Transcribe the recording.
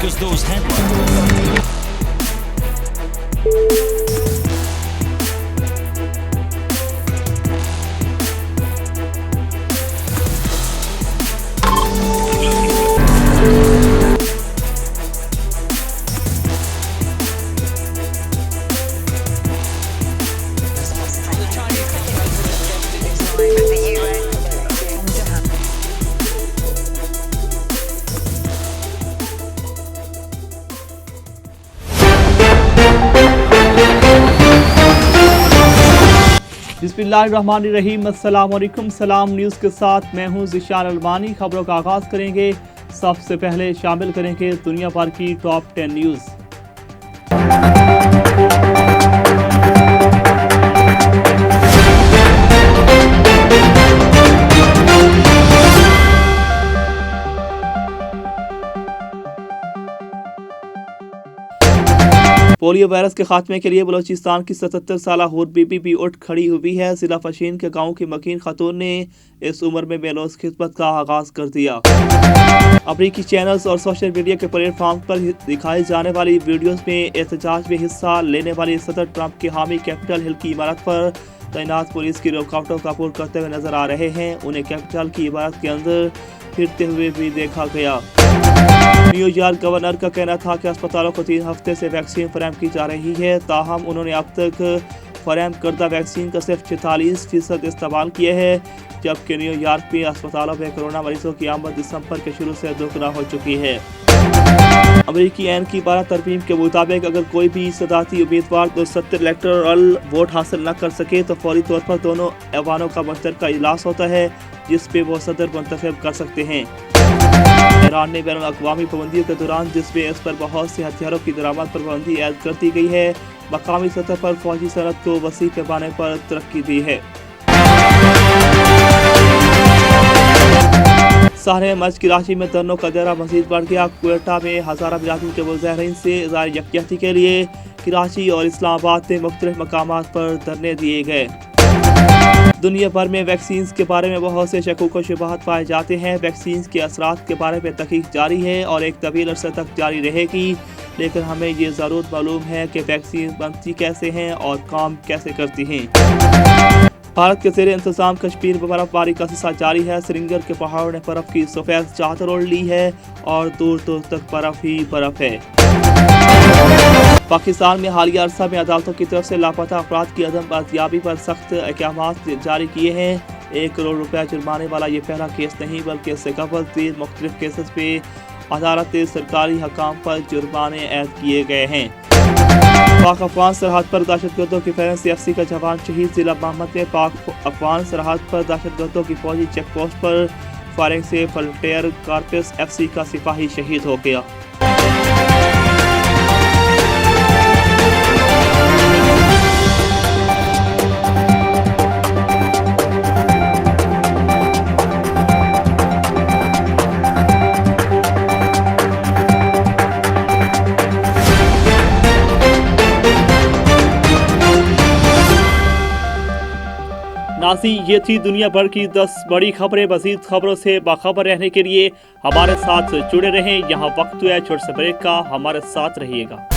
covers those headlines. बिस्मिल्लाहिर्रहमानिर्रहीम, अस्सलाम वालेकुम। सलाम न्यूज़ के साथ मैं हूं ज़िशान अलमानी। खबरों का आगाज़ करेंगे। सबसे पहले शामिल करेंगे दुनिया भर की टॉप 10 न्यूज़। पोलियो वायरस के खात्मे के लिए बलोचिस्तान की 77 साल हूर बीबी भी उठ खड़ी हुई है। जिला फशीन के गांव की मकीन खातून ने इस उम्र में बेलौस खिदमत का आगाज कर दिया। अमरीकी चैनल्स और सोशल मीडिया के प्लेटफॉर्म पर दिखाई जाने वाली वीडियोस में एहतजाज में हिस्सा लेने वाले सदर ट्रंप के हामी कैपिटल हिल की इमारत पर तैनात पुलिस की रुकावटों का पूर्ण करते हुए नजर आ रहे हैं। उन्हें कैपिटल की इमारत के अंदर फिरते हुए भी देखा गया। न्यूयॉर्क गवर्नर का कहना था कि अस्पतालों को 3 हफ्ते से वैक्सीन फराहम की जा रही है, ताहम उन्होंने अब तक फराहम करदा वैक्सीन का सिर्फ 46% इस्तेमाल किया है, जबकि न्यूयॉर्क में अस्पतालों में कोरोना मरीजों की आमद दिसंबर के शुरू से दोगुना हो चुकी है। अमेरिकी आईन की 12 तरमीम के मुताबिक अगर कोई भी सदाती उम्मीदवार 270 इलेक्टोरल वोट हासिल न कर सके तो फौरी तौर पर दोनों ऐवानों का मुश्तरका इजलास होता है, जिस पे वो सदर मुंतखब कर सकते हैं। ईरान ने बैनुल-अक़वामी पाबंदियों के दौरान जिसमें इस पर बहुत से हथियारों की दरामद पर पाबंदी ऐद कर दी गई है, मकामी सतह पर फौजी सनत को वसी पैमाने पर तरक्की दी है। सारे मज कराची में धरनों का दायरा मजीद बढ़ गया। क्वेटा में हज़ारा बिरादरी के मुज़ाहिरीन से इज़हार यकजहती के लिए कराची और इस्लामाबाद में मुख्तलिफ मकामात पर धरने दिए गए। दुनिया भर में वैक्सीन के बारे में बहुत से शकूक व शुबहात पाए जाते हैं। वैक्सीन के असरात के बारे में तहकीक जारी है और एक तवील अरसे तक जारी रहेगी, लेकिन हमें ये ज़रूर मालूम है कि वैक्सीन बनती कैसे हैं और काम कैसे करती हैं। भारत के ज़ेरे इंतज़ाम कश्मीर में बर्फबारी का सिलसिला जारी है। श्रीनगर के पहाड़ों ने बर्फ़ की सफ़ेद चादर ओढ़ ली है और दूर दूर तक बर्फ़ ही बर्फ़ है। पाकिस्तान में हालिया अरसा में अदालतों की तरफ से लापता अफराद की अदम बाजियाबी पर सख्त अहकाम जारी किए हैं। 1 करोड़ रुपया जुर्माने वाला ये पहला केस नहीं, बल्कि इससे कबल 3 मुख्तलिफ केसेस पे अदालत सरकारी हकाम पर जुर्माने ऐद किए गए हैं। पाक अफगान सरहद पर दहशतगर्दों की फैरन से FC का जवान शहीद। जिला मोहम्मद में पाक अफगान सरहद पर दहशतगर्दों की फौजी चेक पोस्ट पर फायरिंग से फ्रंटियर कॉर्प्स FC का सिपाही शहीद हो गया। नाज़ी, ये थी दुनिया भर की 10 बड़ी खबरें। मज़ीद खबरों से बाखबर रहने के लिए हमारे साथ जुड़े रहें। यहाँ वक्त है छोटे से ब्रेक का, हमारे साथ रहिएगा।